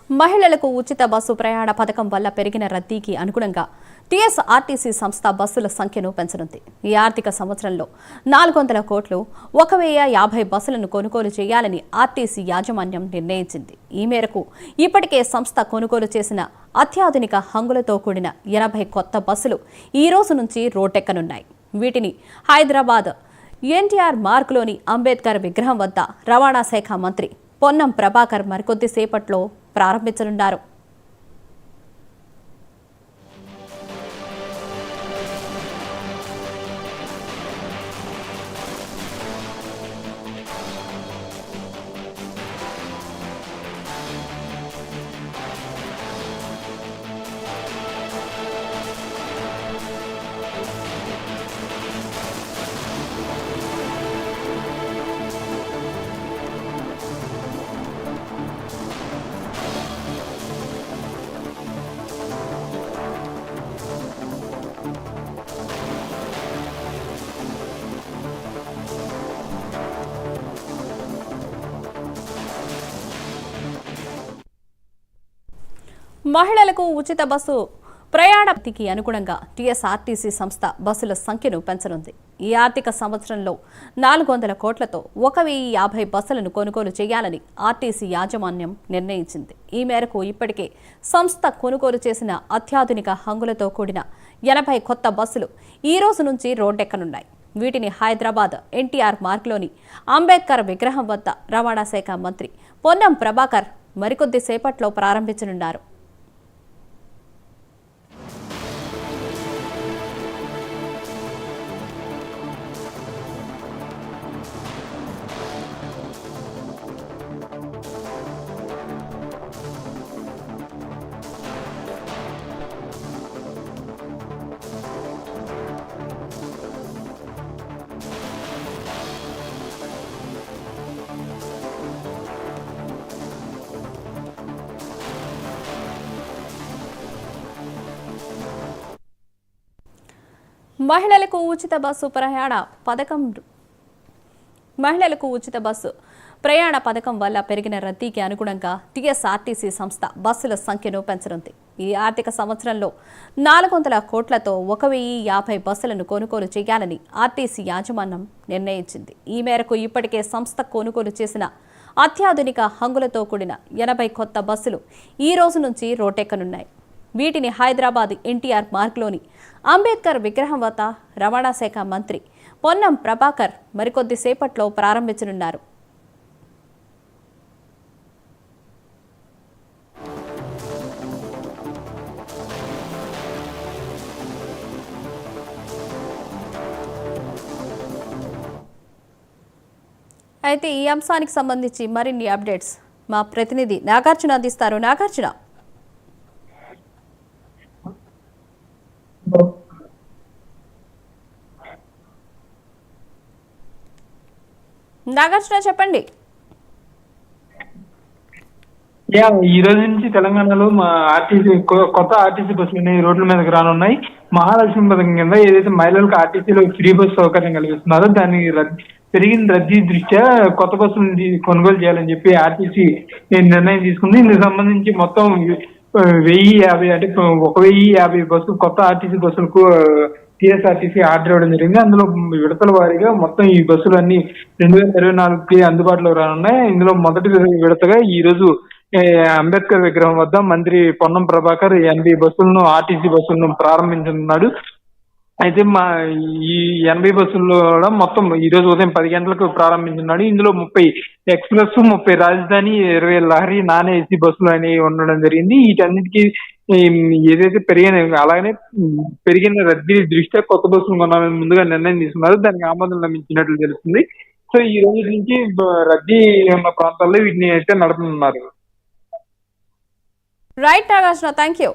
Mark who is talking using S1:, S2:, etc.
S1: మహిళలకు ఉచిత బస్సు ప్రయాణ పథకం వల్ల పెరిగిన రద్దీకి అనుగుణంగా టీఎస్ఆర్టీసీ సంస్థ బస్సుల సంఖ్యను పెంచనుంది. ఈ ఆర్థిక సంవత్సరంలో 400 కోట్లు 1050 బస్సులను కొనుగోలు చేయాలని ఆర్టీసీ యాజమాన్యం నిర్ణయించింది. ఈ మేరకు ఇప్పటికే సంస్థ కొనుగోలు చేసిన అత్యాధునిక హంగులతో కూడిన 80 కొత్త బస్సులు ఈ రోజు నుంచి రోడ్డెక్కనున్నాయి. వీటిని హైదరాబాద్ ఎన్టీఆర్ మార్గ్లోని అంబేద్కర్ విగ్రహం వద్ద రవాణా శాఖ మంత్రి పొన్నం ప్రభాకర్ మరికొద్దిసేపట్లో ప్రారంభించనున్నారు. మహిళలకు ఉచిత బస్సు ప్రయాణానికి అనుగుణంగా టీఎస్ఆర్టీసీ సంస్థ బస్సుల సంఖ్యను పెంచనుంది. ఈ ఆర్థిక సంవత్సరంలో 400 కోట్లతో 1050 బస్సులను కొనుగోలు చేయాలని ఆర్టీసీ యాజమాన్యం నిర్ణయించింది. ఈ మేరకు ఇప్పటికే సంస్థ కొనుగోలు చేసిన అత్యాధునిక హంగులతో కూడిన 80 కొత్త బస్సులు ఈ రోజు నుంచి రోడ్డెక్కనున్నాయి. వీటిని హైదరాబాద్ ఎన్టీఆర్ మార్గ్లోని అంబేద్కర్ విగ్రహం వద్ద రవాణా శాఖ మంత్రి పొన్నం ప్రభాకర్ మరికొద్దిసేపట్లో ప్రారంభించనున్నారు. మహిళలకు ఉచిత బస్సు ప్రయాణ పథకం వల్ల పెరిగిన రద్దీకి అనుగుణంగా టీఎస్ఆర్టీసీ సంస్థ బస్సుల సంఖ్యను పెంచనుంది. ఈ ఆర్థిక సంవత్సరంలో 400 కోట్లతో 1050 బస్సులను కొనుగోలు చేయాలని ఆర్టీసీ యాజమాన్యం నిర్ణయించింది. ఈ మేరకు ఇప్పటికే సంస్థ కొనుగోలు చేసిన అత్యాధునిక హంగులతో కూడిన 80 కొత్త బస్సులు ఈ రోజు నుంచి రోడ్డెక్కనున్నాయి. వీటిని హైదరాబాద్ ఎన్టీఆర్ మార్గ్లోని అంబేద్కర్ విగ్రహం వద్ద రవాణా శాఖ మంత్రి పొన్నం ప్రభాకర్ మరికొద్దిసేపట్లో ప్రారంభించనున్నారు. అయితే ఈ అంశానికి సంబంధించి మరిన్ని అప్డేట్స్ మా ప్రతినిధి నాగార్జున అందిస్తారు. నాగార్జున, చెప్పండి.
S2: ఈ రోజు నుంచి తెలంగాణలో కొత్త ఆర్టీసీ బస్సులు రోడ్ల మీదకి రానున్నాయి. మహాలక్ష్మి పథకం కింద ఏదైతే మహిళలకు ఆర్టీసీలో ఫ్రీ బస్ సౌకర్యం కలిగిస్తున్నారో దాన్ని పెరిగిన రద్దీ దృష్ట్యా కొత్త బస్సులను కొనుగోలు చేయాలని చెప్పి ఆర్టీసీ నిర్ణయం తీసుకుంది. ఇందుకు సంబంధించి మొత్తం 1050 అంటే 1050 బస్సులు కొత్త ఆర్టీసీ బస్సులకు టీఎస్ఆర్టీసీ ఆర్డర్ ఇవ్వడం జరిగింది. అందులో విడతల వారీగా మొత్తం ఈ బస్సులన్నీ 2024కి అందుబాటులో రానున్నాయి. ఇందులో మొదటి విడతగా ఈ రోజు అంబేద్కర్ విగ్రహం వద్ద మంత్రి పొన్నం ప్రభాకర్ 80 బస్సులను ఆర్టీసీ బస్సులను ప్రారంభించనున్నాడు. అయితే ఈ 80 బస్సుల్లో కూడా మొత్తం ఈ రోజు ఉదయం 10 గంటలకు ప్రారంభించున్నాడు. ఇందులో 30 ఎక్స్ప్రెస్, 30 రాజధాని, 20 లహరి నాన్ ఏసీ బస్సులు అనేవి ఉండడం జరిగింది. వీటన్నిటికీ ఏదైతే అలాగనే పెరిగిన రద్దీ దృష్ట్యా కొత్త బస్సులు కొనాలని ముందుగా నిర్ణయం తీసుకున్నారు. దానికి ఆమోదం లభించినట్లు తెలుస్తుంది. సో ఈ రోజు నుంచి రద్దీ ఉన్న ప్రాంతాల్లో వీటిని అయితే నడపనున్నారు.
S1: Right Nagarjuna, thank you.